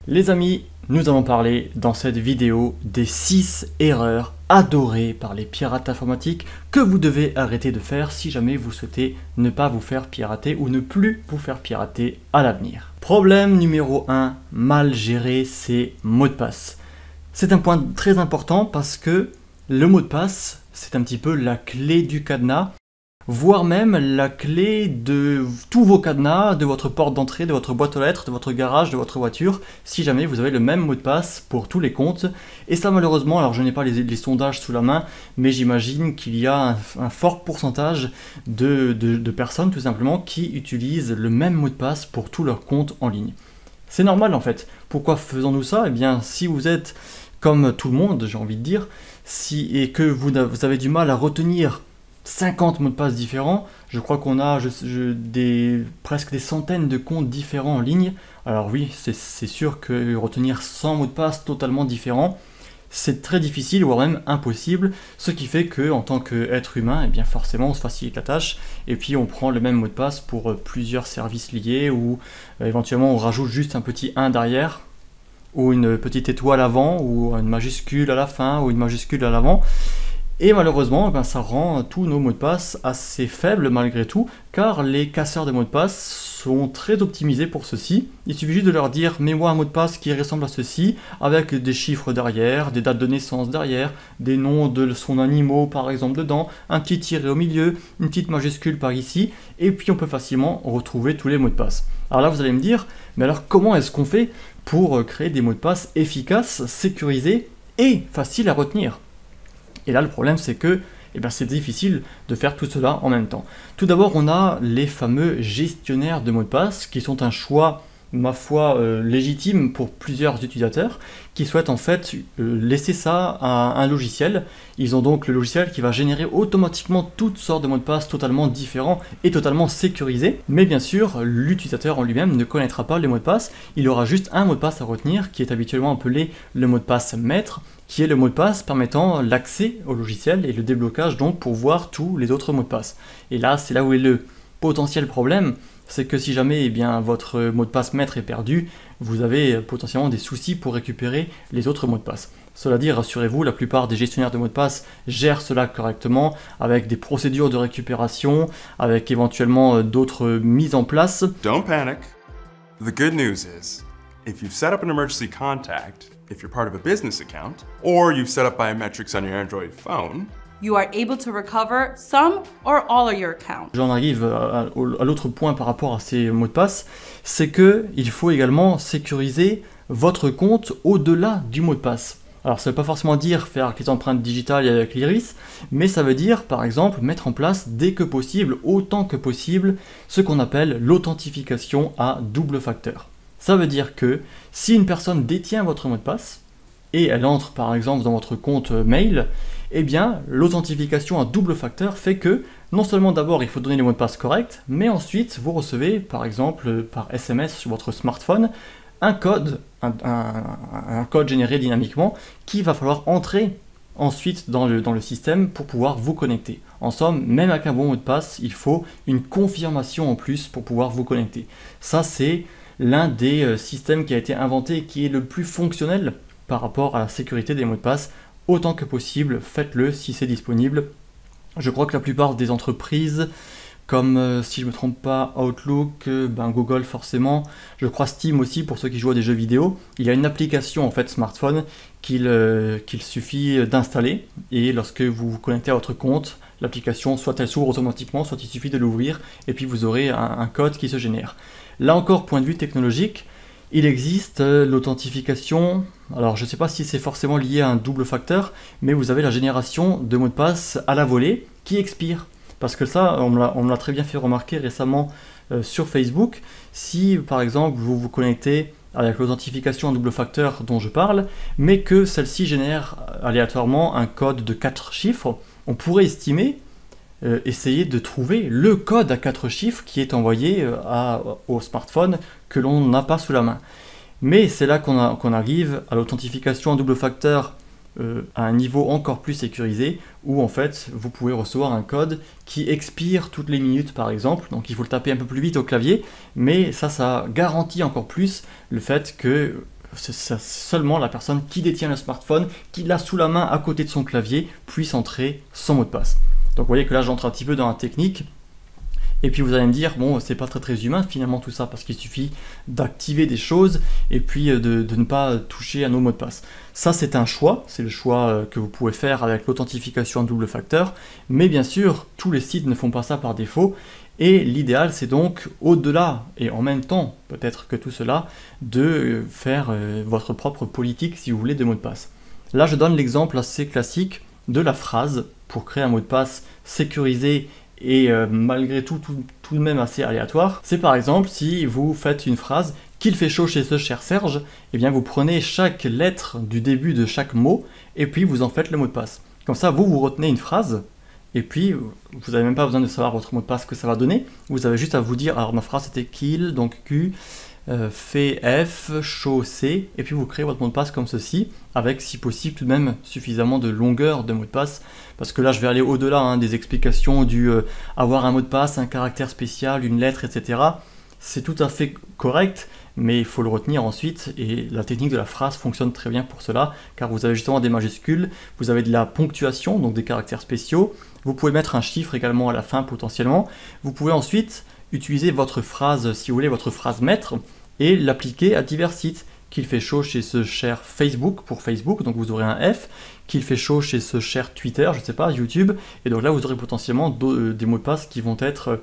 Les amis, nous allons parler dans cette vidéo des 6 erreurs adorées par les pirates informatiques que vous devez arrêter de faire si jamais vous souhaitez ne pas vous faire pirater ou ne plus vous faire pirater à l'avenir. Problème numéro 1, mal gérer ses mots de passe. C'est un point très important parce que le mot de passe, c'est un petit peu la clé du cadenas, voire même la clé de tous vos cadenas, de votre porte d'entrée, de votre boîte aux lettres, de votre garage, de votre voiture, si jamais vous avez le même mot de passe pour tous les comptes. Et ça malheureusement, alors je n'ai pas les sondages sous la main, mais j'imagine qu'il y a un fort pourcentage de personnes tout simplement qui utilisent le même mot de passe pour tous leurs comptes en ligne. C'est normal en fait. Pourquoi faisons-nous ça? Eh bien, si vous êtes comme tout le monde, j'ai envie de dire, et que vous avez du mal à retenir 50 mots de passe différents, je crois qu'on a presque des centaines de comptes différents en ligne. Alors oui, c'est sûr que retenir 100 mots de passe totalement différents, c'est très difficile, voire même impossible, ce qui fait qu'en tant qu'être humain, eh bien forcément on se facilite la tâche, et puis on prend le même mot de passe pour plusieurs services liés, ou éventuellement on rajoute juste un petit 1 derrière, ou une petite étoile avant, ou une majuscule à la fin, ou une majuscule à l'avant. Et malheureusement, ça rend tous nos mots de passe assez faibles malgré tout, car les casseurs de mots de passe sont très optimisés pour ceci. Il suffit juste de leur dire « mets-moi un mot de passe qui ressemble à ceci », avec des chiffres derrière, des dates de naissance derrière, des noms de son animaux par exemple dedans, un petit tiret au milieu, une petite majuscule par ici, et puis on peut facilement retrouver tous les mots de passe. Alors là vous allez me dire « mais alors comment est-ce qu'on fait pour créer des mots de passe efficaces, sécurisés et faciles à retenir ?» Et là, le problème, c'est que c'est difficile de faire tout cela en même temps. Tout d'abord, on a les fameux gestionnaires de mots de passe, qui sont un choix, ma foi, légitime pour plusieurs utilisateurs, qui souhaitent en fait laisser ça à un logiciel. Ils ont donc le logiciel qui va générer automatiquement toutes sortes de mots de passe totalement différents et totalement sécurisés. Mais bien sûr, l'utilisateur en lui-même ne connaîtra pas les mots de passe. Il aura juste un mot de passe à retenir, qui est habituellement appelé le mot de passe maître, qui est le mot de passe permettant l'accès au logiciel et le déblocage donc pour voir tous les autres mots de passe. Et là, c'est là où est le potentiel problème, c'est que si jamais votre mot de passe maître est perdu, vous avez potentiellement des soucis pour récupérer les autres mots de passe. Cela dit, rassurez-vous, la plupart des gestionnaires de mots de passe gèrent cela correctement, avec des procédures de récupération, avec éventuellement d'autres mises en place. Don't panic. The good news is, if you've set up an emergency contact, if you're part of a business account, or you've set up biometrics on your Android phone, you are able to recover some or all of your account. J'en arrive à l'autre point par rapport à ces mots de passe, c'est qu'il faut également sécuriser votre compte au-delà du mot de passe. Alors ça ne veut pas forcément dire faire avec les empreintes digitales et avec l'iris, mais ça veut dire par exemple mettre en place dès que possible, autant que possible, ce qu'on appelle l'authentification à double facteur. Ça veut dire que si une personne détient votre mot de passe et elle entre par exemple dans votre compte mail, eh bien l'authentification à double facteur fait que non seulement d'abord il faut donner les mots de passe corrects, mais ensuite vous recevez par exemple par SMS sur votre smartphone un code, un code généré dynamiquement qui va falloir entrer ensuite dans le système pour pouvoir vous connecter. En somme, même avec un bon mot de passe, il faut une confirmation en plus pour pouvoir vous connecter. Ça c'est l'un des systèmes qui a été inventé et qui est le plus fonctionnel par rapport à la sécurité des mots de passe. Autant que possible, faites-le si c'est disponible. Je crois que la plupart des entreprises, comme si je ne me trompe pas, Outlook, Google forcément, je crois Steam aussi pour ceux qui jouent à des jeux vidéo, il y a une application en fait smartphone qu'il suffit d'installer, et lorsque vous vous connectez à votre compte, l'application soit elle s'ouvre automatiquement, soit il suffit de l'ouvrir, et puis vous aurez un code qui se génère. Là encore, point de vue technologique, il existe l'authentification, alors je ne sais pas si c'est forcément lié à un double facteur, mais vous avez la génération de mots de passe à la volée qui expire. Parce que ça, on me l'a très bien fait remarquer récemment sur Facebook. Si par exemple vous vous connectez avec l'authentification à double facteur dont je parle, mais que celle-ci génère aléatoirement un code de 4 chiffres, on pourrait essayer de trouver le code à 4 chiffres qui est envoyé au smartphone que l'on n'a pas sous la main. Mais c'est là qu'on arrive à l'authentification à double facteur à un niveau encore plus sécurisé, où en fait vous pouvez recevoir un code qui expire toutes les minutes par exemple, donc il faut le taper un peu plus vite au clavier, mais ça garantit encore plus le fait que seulement la personne qui détient le smartphone, qui l'a sous la main à côté de son clavier, puisse entrer son mot de passe. Donc vous voyez que là j'entre un petit peu dans la technique. Et puis vous allez me dire, bon, c'est pas très humain finalement tout ça, parce qu'il suffit d'activer des choses et puis de ne pas toucher à nos mots de passe. Ça c'est un choix, c'est le choix que vous pouvez faire avec l'authentification à double facteur, mais bien sûr, tous les sites ne font pas ça par défaut, et l'idéal c'est donc, au-delà et en même temps, peut-être que tout cela, de faire votre propre politique, si vous voulez, de mots de passe. Là je donne l'exemple assez classique de la phrase pour créer un mot de passe sécurisé et malgré tout de même assez aléatoire. C'est par exemple si vous faites une phrase « qu'il fait chaud chez ce cher Serge », et bien vous prenez chaque lettre du début de chaque mot et puis vous en faites le mot de passe. Comme ça vous retenez une phrase et puis vous n'avez même pas besoin de savoir votre mot de passe que ça va donner. Vous avez juste à vous dire, alors ma phrase c'était qu'il, donc Q, fait F, chaud C, et puis vous créez votre mot de passe comme ceci, avec si possible tout de même suffisamment de longueur de mot de passe, parce que là je vais aller au-delà des explications du avoir un mot de passe, un caractère spécial, une lettre, etc. C'est tout à fait correct, mais il faut le retenir ensuite, et la technique de la phrase fonctionne très bien pour cela, car vous avez justement des majuscules, vous avez de la ponctuation, donc des caractères spéciaux, vous pouvez mettre un chiffre également à la fin potentiellement, vous pouvez ensuite utiliser votre phrase, si vous voulez, votre phrase maître, et l'appliquer à divers sites. Qu'il fait chaud chez ce cher Facebook pour Facebook, donc vous aurez un F, qu'il fait chaud chez ce cher Twitter, je ne sais pas, YouTube, et donc là vous aurez potentiellement des mots de passe qui vont être,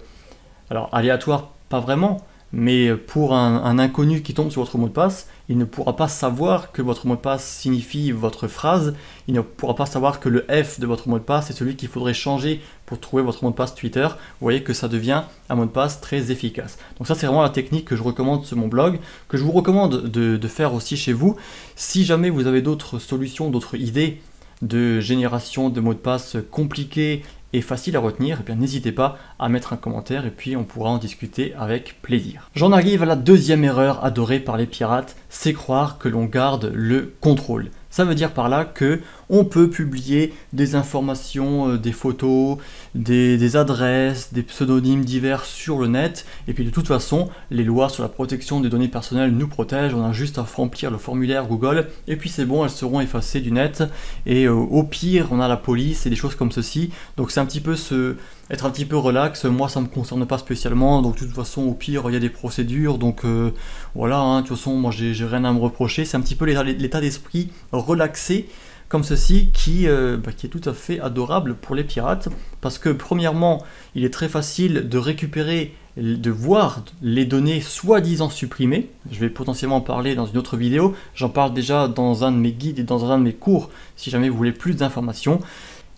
alors aléatoires, pas vraiment, mais pour un inconnu qui tombe sur votre mot de passe, il ne pourra pas savoir que votre mot de passe signifie votre phrase, il ne pourra pas savoir que le F de votre mot de passe est celui qu'il faudrait changer pour trouver votre mot de passe Twitter. Vous voyez que ça devient un mot de passe très efficace. Donc ça c'est vraiment la technique que je recommande sur mon blog, que je vous recommande de faire aussi chez vous. Si jamais vous avez d'autres solutions, d'autres idées de génération de mots de passe compliqués et facile à retenir, et bien n'hésitez pas à mettre un commentaire et puis on pourra en discuter avec plaisir. J'en arrive à la deuxième erreur adorée par les pirates, c'est croire que l'on garde le contrôle. Ça veut dire par là que on peut publier des informations, des photos, des adresses, des pseudonymes divers sur le net, et puis de toute façon, les lois sur la protection des données personnelles nous protègent, on a juste à remplir le formulaire Google, et puis c'est bon, elles seront effacées du net, et au pire, on a la police et des choses comme ceci, donc c'est un petit peu être un petit peu relax, moi ça me concerne pas spécialement, donc de toute façon au pire il y a des procédures, donc voilà, de toute façon moi j'ai rien à me reprocher, c'est un petit peu l'état d'esprit relaxé comme ceci qui est tout à fait adorable pour les pirates, parce que premièrement il est très facile de récupérer, de voir les données soi-disant supprimées, je vais potentiellement en parler dans une autre vidéo, j'en parle déjà dans un de mes guides et dans un de mes cours si jamais vous voulez plus d'informations.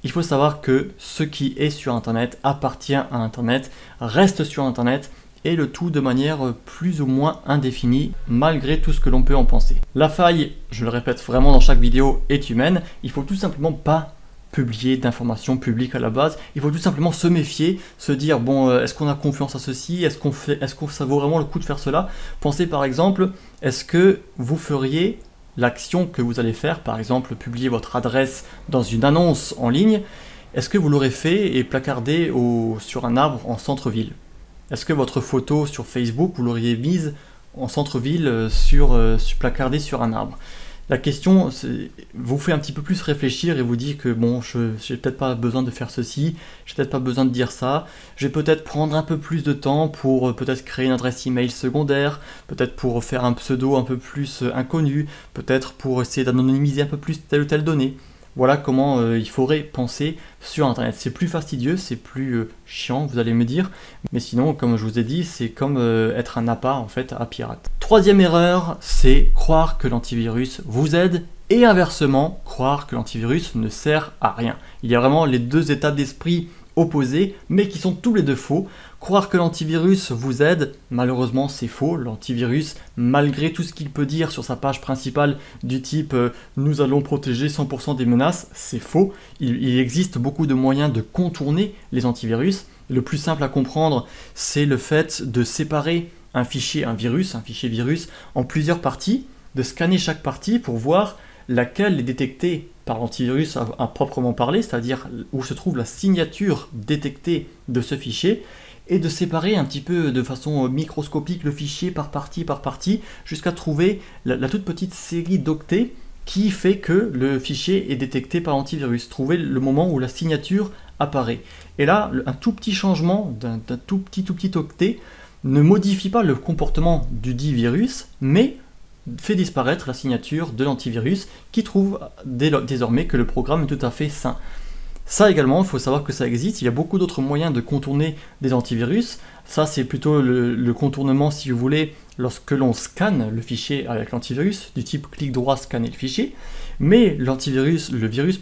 Il faut savoir que ce qui est sur Internet appartient à Internet, reste sur Internet, et le tout de manière plus ou moins indéfinie, malgré tout ce que l'on peut en penser. La faille, je le répète vraiment dans chaque vidéo, est humaine. Il faut tout simplement pas publier d'informations publiques à la base. Il faut tout simplement se méfier, se dire, bon, est-ce qu'on a confiance à ceci? Est-ce que ça vaut vraiment le coup de faire cela? Pensez par exemple, est-ce que vous feriez l'action que vous allez faire, par exemple publier votre adresse dans une annonce en ligne, est-ce que vous l'aurez fait et placardé sur un arbre en centre-ville? Est-ce que votre photo sur Facebook, vous l'auriez mise en centre-ville placardée sur un arbre? La question vous fait un petit peu plus réfléchir et vous dit que bon, j'ai peut-être pas besoin de faire ceci, j'ai peut-être pas besoin de dire ça, je vais peut-être prendre un peu plus de temps pour peut-être créer une adresse email secondaire, peut-être pour faire un pseudo un peu plus inconnu, peut-être pour essayer d'anonymiser un peu plus telle ou telle donnée. Voilà comment il faudrait penser sur Internet. C'est plus fastidieux, c'est plus chiant, vous allez me dire, mais sinon, comme je vous ai dit, c'est comme être un appât en fait à pirate. Troisième erreur, c'est croire que l'antivirus vous aide et inversement, croire que l'antivirus ne sert à rien. Il y a vraiment les deux états d'esprit opposés, mais qui sont tous les deux faux. Croire que l'antivirus vous aide, malheureusement c'est faux. L'antivirus, malgré tout ce qu'il peut dire sur sa page principale du type nous allons protéger 100% des menaces, c'est faux. Il existe beaucoup de moyens de contourner les antivirus. Le plus simple à comprendre, c'est le fait de séparer un fichier virus, en plusieurs parties, de scanner chaque partie pour voir laquelle est détectée par l'antivirus à proprement parler, c'est-à-dire où se trouve la signature détectée de ce fichier, et de séparer un petit peu de façon microscopique le fichier par partie, jusqu'à trouver la toute petite série d'octets qui fait que le fichier est détecté par l'antivirus. Trouver le moment où la signature apparaît. Et là, un tout petit changement d'un tout petit octet ne modifie pas le comportement du dit virus, mais fait disparaître la signature de l'antivirus qui trouve désormais que le programme est tout à fait sain. Ça également, il faut savoir que ça existe, il y a beaucoup d'autres moyens de contourner des antivirus. Ça, c'est plutôt le contournement, si vous voulez, lorsque l'on scanne le fichier avec l'antivirus, du type clic droit, scanner le fichier. Mais le virus,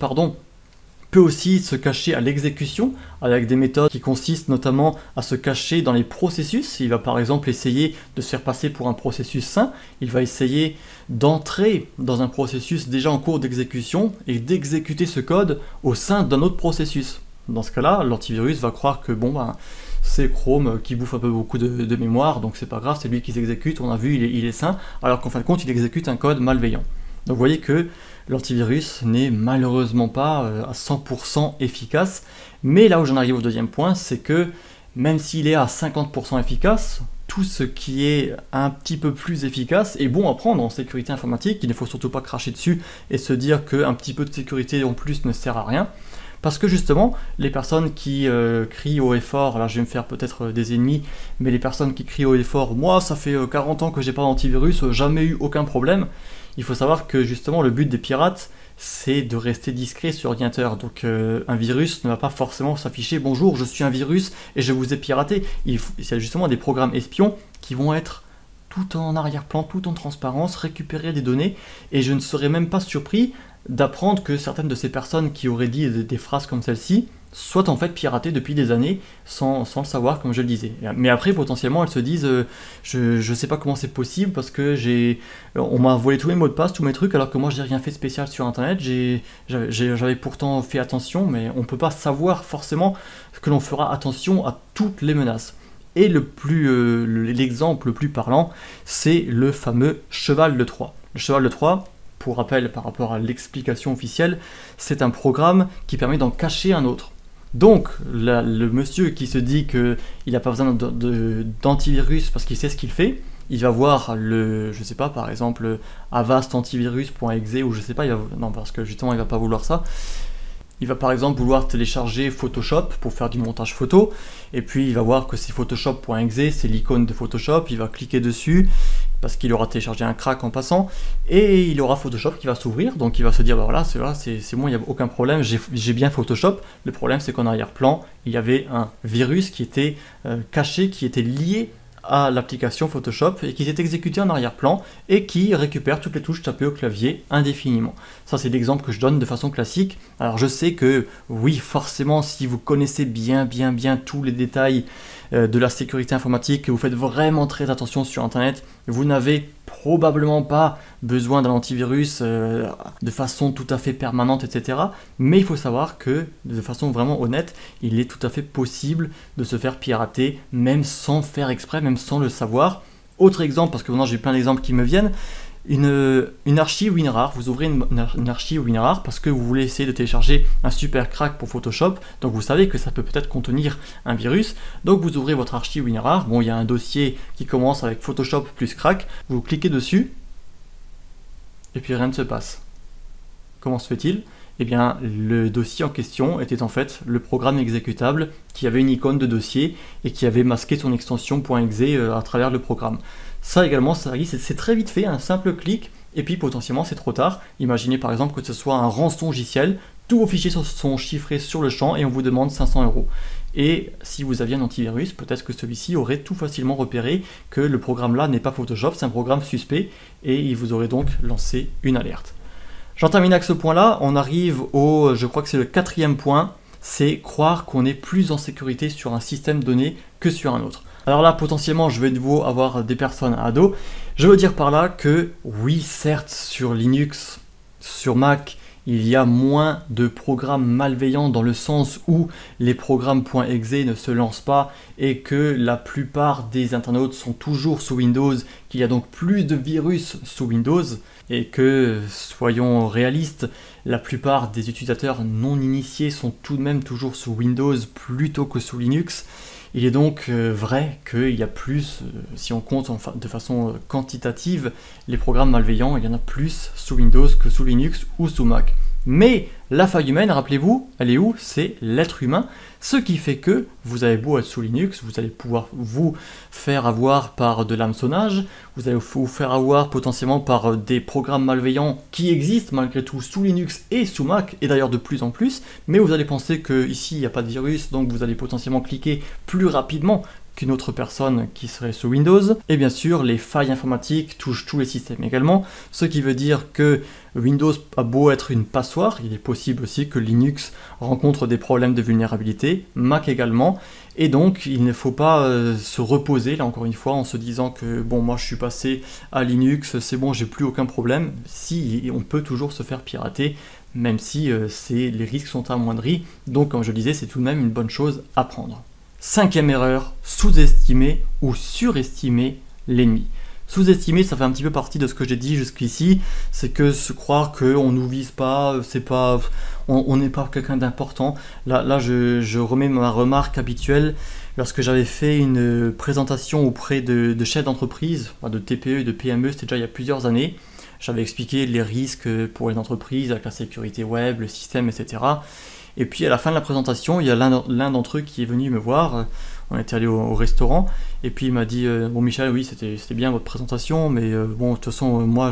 peut aussi se cacher à l'exécution avec des méthodes qui consistent notamment à se cacher dans les processus. Il va par exemple essayer de se faire passer pour un processus sain, il va essayer d'entrer dans un processus déjà en cours d'exécution et d'exécuter ce code au sein d'un autre processus. Dans ce cas-là, l'antivirus va croire que c'est Chrome qui bouffe un peu beaucoup de mémoire, donc c'est pas grave, c'est lui qui s'exécute, on a vu, il est sain, alors qu'en fin de compte, il exécute un code malveillant. Donc vous voyez que l'antivirus n'est malheureusement pas à 100% efficace, mais là où j'en arrive au deuxième point, c'est que même s'il est à 50% efficace, tout ce qui est un petit peu plus efficace est bon à prendre en sécurité informatique. Il ne faut surtout pas cracher dessus et se dire qu'un petit peu de sécurité en plus ne sert à rien. Parce que justement, les personnes qui crient haut et fort, là je vais me faire peut-être des ennemis, mais les personnes qui crient haut et fort, moi ça fait 40 ans que j'ai pas d'antivirus, jamais eu aucun problème. Il faut savoir que justement le but des pirates, c'est de rester discret sur ordinateur. Donc un virus ne va pas forcément s'afficher « Bonjour, je suis un virus et je vous ai piraté ». Il y a justement des programmes espions qui vont être tout en arrière-plan, tout en transparence, récupérer des données. Et je ne serais même pas surpris d'apprendre que certaines de ces personnes qui auraient dit des phrases comme celle-ci soient en fait piratées depuis des années sans le savoir, comme je le disais. Mais après, potentiellement, elles se disent je sais pas comment c'est possible parce que on m'a volé tous mes mots de passe, tous mes trucs, alors que moi j'ai rien fait de spécial sur internet, j'avais pourtant fait attention, mais on peut pas savoir forcément que l'on fera attention à toutes les menaces. Et l'exemple le plus parlant, c'est le fameux cheval de Troie. Le cheval de Troie, pour rappel par rapport à l'explication officielle, c'est un programme qui permet d'en cacher un autre. Donc, le monsieur qui se dit qu'il n'a pas besoin d'antivirus parce qu'il sait ce qu'il fait, il va voir je sais pas, par exemple, avastantivirus.exe ou je sais pas, non, parce que justement il va pas vouloir ça. Il va par exemple vouloir télécharger Photoshop pour faire du montage photo, et puis il va voir que c'est photoshop.exe, c'est l'icône de Photoshop, il va cliquer dessus, parce qu'il aura téléchargé un crack en passant, et il aura Photoshop qui va s'ouvrir, donc il va se dire, voilà, c'est bon, il n'y a aucun problème, j'ai bien Photoshop. Le problème c'est qu'en arrière-plan, il y avait un virus qui était caché, qui était lié à l'application Photoshop et qui s'est exécuté en arrière-plan et qui récupère toutes les touches tapées au clavier indéfiniment. Ça c'est l'exemple que je donne de façon classique. Alors je sais que oui, forcément, si vous connaissez bien tous les détails de la sécurité informatique, que vous faites vraiment très attention sur internet, vous n'avez probablement pas besoin d'un antivirus de façon tout à fait permanente, etc. Mais il faut savoir que de façon vraiment honnête, il est tout à fait possible de se faire pirater, même sans faire exprès, même sans le savoir. Autre exemple, parce que maintenant j'ai plein d'exemples qui me viennent, une archive WinRAR, vous ouvrez une archive WinRAR parce que vous voulez essayer de télécharger un super crack pour Photoshop, donc vous savez que ça peut peut-être contenir un virus, donc vous ouvrez votre archive WinRAR, bon il y a un dossier qui commence avec Photoshop plus crack, vous cliquez dessus, et puis rien ne se passe. Comment se fait-il ? Eh bien, le dossier en question était en fait le programme exécutable qui avait une icône de dossier et qui avait masqué son extension .exe à travers le programme. Ça également, c'est très vite fait, un simple clic, et puis potentiellement c'est trop tard. Imaginez par exemple que ce soit un rançongiciel, tous vos fichiers sont chiffrés sur le champ et on vous demande 500 €. Et si vous aviez un antivirus, peut-être que celui-ci aurait tout facilement repéré que le programme là n'est pas Photoshop, c'est un programme suspect, et il vous aurait donc lancé une alerte. J'en termine avec ce point-là, on arrive je crois que c'est le 4e point, c'est croire qu'on est plus en sécurité sur un système donné que sur un autre. Alors là, potentiellement, je vais de nouveau avoir des personnes à dos. Je veux dire par là que, oui, certes, sur Linux, sur Mac, il y a moins de programmes malveillants dans le sens où les programmes .exe ne se lancent pas et que la plupart des internautes sont toujours sous Windows, qu'il y a donc plus de virus sous Windows et que, soyons réalistes, la plupart des utilisateurs non initiés sont tout de même toujours sous Windows plutôt que sous Linux. Il est donc vrai qu'il y a plus, si on compte de façon quantitative, les programmes malveillants, il y en a plus sous Windows que sous Linux ou sous Mac. Mais la faille humaine, rappelez-vous, elle est où? C'est l'être humain, ce qui fait que vous avez beau être sous Linux, vous allez pouvoir vous faire avoir par de l'hameçonnage, vous allez vous faire avoir potentiellement par des programmes malveillants qui existent malgré tout sous Linux et sous Mac, et d'ailleurs de plus en plus, mais vous allez penser qu'ici il n'y a pas de virus, donc vous allez potentiellement cliquer plus rapidement qu'une autre personne qui serait sous Windows. Et bien sûr, les failles informatiques touchent tous les systèmes également, ce qui veut dire que Windows a beau être une passoire, il est possible aussi que Linux rencontre des problèmes de vulnérabilité, Mac également, et donc il ne faut pas se reposer, là encore une fois, en se disant que bon, moi je suis passé à Linux, c'est bon, j'ai plus aucun problème. Si, on peut toujours se faire pirater, même si les risques sont amoindris, donc comme je le disais, c'est tout de même une bonne chose à prendre. 5e erreur, sous-estimer ou surestimer l'ennemi. Sous-estimer, ça fait un petit peu partie de ce que j'ai dit jusqu'ici, c'est que se croire qu'on nous vise pas, on n'est pas quelqu'un d'important. Là je remets ma remarque habituelle. Lorsque j'avais fait une présentation auprès de chefs d'entreprise, de TPE et de PME, c'était déjà il y a plusieurs années, j'avais expliqué les risques pour les entreprises avec la sécurité web, le système, etc. Et puis à la fin de la présentation, il y a l'un d'entre eux qui est venu me voir, on était allé au restaurant, et puis il m'a dit bon Michel, oui c'était bien votre présentation, mais bon de toute façon moi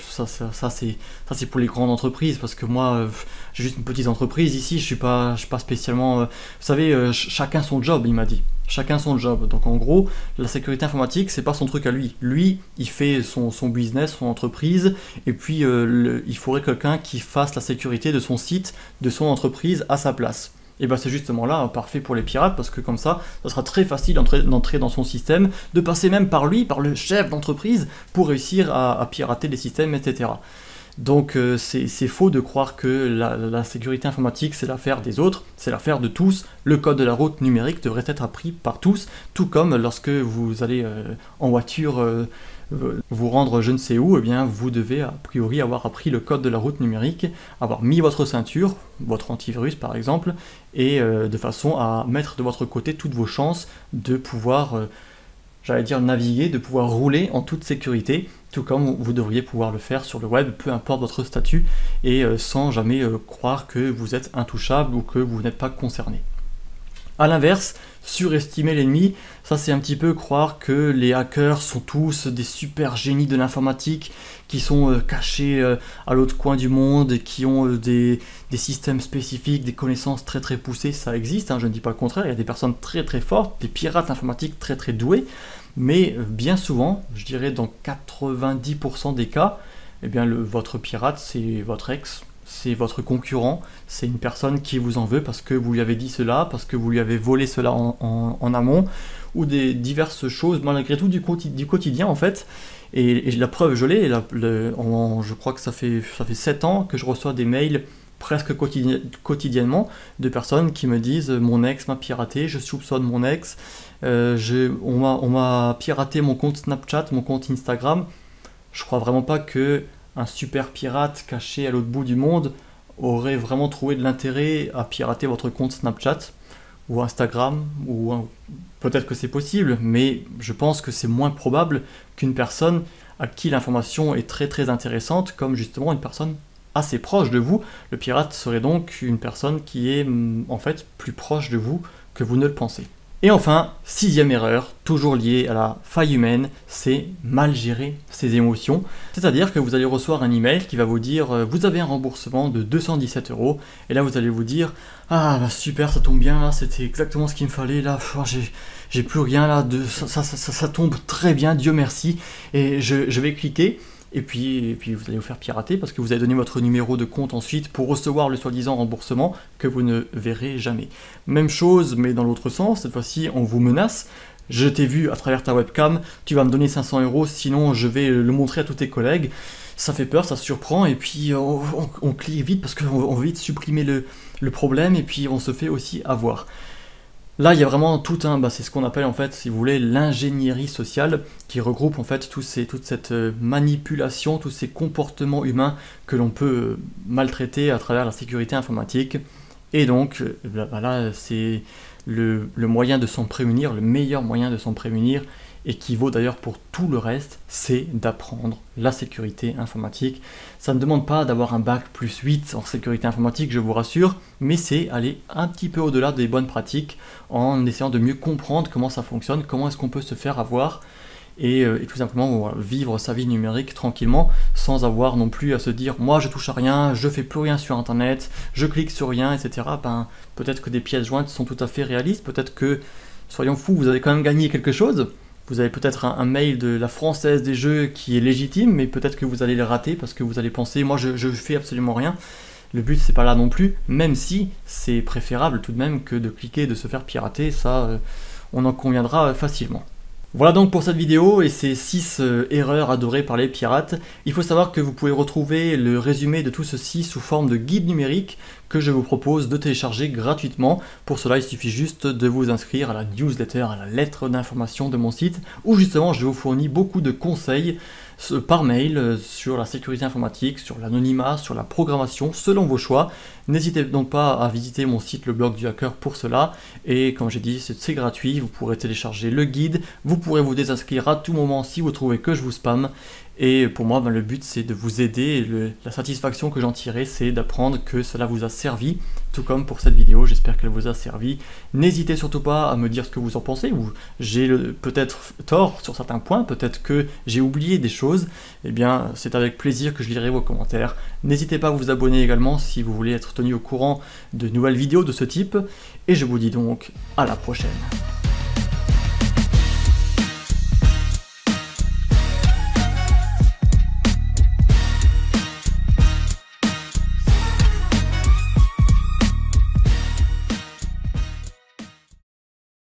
ça c'est pour les grandes entreprises, parce que moi j'ai juste une petite entreprise ici, je suis pas spécialement, vous savez, chacun son job, il m'a dit. Chacun son job. Donc en gros, la sécurité informatique, c'est pas son truc à lui. Lui, il fait son business, son entreprise, et puis il faudrait quelqu'un qui fasse la sécurité de son site, de son entreprise à sa place. Et bien c'est justement là parfait pour les pirates, parce que comme ça sera très facile d'entrer dans son système, de passer même par lui, par le chef d'entreprise, pour réussir à pirater les systèmes, etc. Donc c'est faux de croire que la sécurité informatique c'est l'affaire des autres, c'est l'affaire de tous. Le code de la route numérique devrait être appris par tous, tout comme lorsque vous allez en voiture vous rendre je ne sais où, eh bien vous devez a priori avoir appris le code de la route numérique, avoir mis votre ceinture, votre antivirus par exemple, et de façon à mettre de votre côté toutes vos chances de pouvoir j'allais dire naviguer, de pouvoir rouler en toute sécurité, tout comme vous devriez pouvoir le faire sur le web, peu importe votre statut, et sans jamais croire que vous êtes intouchable ou que vous n'êtes pas concerné. A l'inverse, surestimer l'ennemi, ça c'est un petit peu croire que les hackers sont tous des super génies de l'informatique, qui sont cachés à l'autre coin du monde, et qui ont des systèmes spécifiques, des connaissances très très poussées. Ça existe, hein, je ne dis pas le contraire, il y a des personnes très très fortes, des pirates informatiques très très doués, mais bien souvent, je dirais dans 90% des cas, eh bien votre pirate c'est votre ex, c'est votre concurrent, c'est une personne qui vous en veut parce que vous lui avez dit cela, parce que vous lui avez volé cela en amont, ou des diverses choses malgré tout du quotidien en fait. Et la preuve je l'ai, je crois que ça fait 7 ans que je reçois des mails presque quotidiennement de personnes qui me disent mon ex m'a piraté, je soupçonne mon ex, on m'a piraté mon compte Snapchat, mon compte Instagram. Je crois vraiment pas que un super pirate caché à l'autre bout du monde aurait vraiment trouvé de l'intérêt à pirater votre compte Snapchat ou Instagram, peut-être que c'est possible, mais je pense que c'est moins probable qu'une personne à qui l'information est très très intéressante, comme justement une personne assez proche de vous. Le pirate serait donc une personne qui est en fait plus proche de vous que vous ne le pensez. Et enfin, 6e erreur, toujours liée à la faille humaine, c'est mal gérer ses émotions. C'est-à-dire que vous allez recevoir un email qui va vous dire vous avez un remboursement de 217 €, et là vous allez vous dire ah bah super, ça tombe bien, là c'était exactement ce qu'il me fallait, là j'ai plus rien, là ça tombe très bien, Dieu merci, et je vais cliquer. Et puis vous allez vous faire pirater parce que vous avez donné votre numéro de compte ensuite pour recevoir le soi-disant remboursement que vous ne verrez jamais. Même chose, mais dans l'autre sens, cette fois-ci on vous menace. Je t'ai vu à travers ta webcam, tu vas me donner 500 €, sinon je vais le montrer à tous tes collègues. Ça fait peur, ça surprend, et puis on clique vite parce qu'on veut vite supprimer le problème, et puis on se fait aussi avoir. Là, il y a vraiment tout c'est ce qu'on appelle en fait, si vous voulez, l'ingénierie sociale, qui regroupe en fait toute cette manipulation, tous ces comportements humains que l'on peut maltraiter à travers la sécurité informatique. Et donc, là, c'est le moyen de s'en prémunir, le meilleur moyen de s'en prémunir, et qui vaut d'ailleurs pour tout le reste, c'est d'apprendre la sécurité informatique. Ça ne demande pas d'avoir un bac plus 8 en sécurité informatique, je vous rassure, mais c'est aller un petit peu au-delà des bonnes pratiques en essayant de mieux comprendre comment ça fonctionne, comment est-ce qu'on peut se faire avoir, et tout simplement vivre sa vie numérique tranquillement, sans avoir non plus à se dire « moi je touche à rien, je fais plus rien sur internet, je clique sur rien, etc. » Peut-être que des pièces jointes sont tout à fait réalistes, peut-être que, soyons fous, vous avez quand même gagné quelque chose. Vous avez peut-être un mail de la Française des Jeux qui est légitime, mais peut-être que vous allez le rater parce que vous allez penser « moi je fais absolument rien ». Le but c'est pas là non plus, même si c'est préférable tout de même que de cliquer et de se faire pirater, ça on en conviendra facilement. Voilà donc pour cette vidéo et ces 6 erreurs adorées par les pirates. Il faut savoir que vous pouvez retrouver le résumé de tout ceci sous forme de guide numérique que je vous propose de télécharger gratuitement. Pour cela, il suffit juste de vous inscrire à la newsletter, à la lettre d'information de mon site, où justement je vous fournis beaucoup de conseils par mail sur la sécurité informatique, sur l'anonymat, sur la programmation, selon vos choix. N'hésitez donc pas à visiter mon site, le blog du hacker, pour cela. Et comme j'ai dit, c'est gratuit, vous pourrez télécharger le guide, vous pourrez vous désinscrire à tout moment si vous trouvez que je vous spamme. Et pour moi, le but c'est de vous aider, la satisfaction que j'en tirais, c'est d'apprendre que cela vous a servi, tout comme pour cette vidéo, j'espère qu'elle vous a servi. N'hésitez surtout pas à me dire ce que vous en pensez, ou j'ai peut-être tort sur certains points, peut-être que j'ai oublié des choses, eh bien c'est avec plaisir que je lirai vos commentaires. N'hésitez pas à vous abonner également si vous voulez être tenu au courant de nouvelles vidéos de ce type, et je vous dis donc à la prochaine.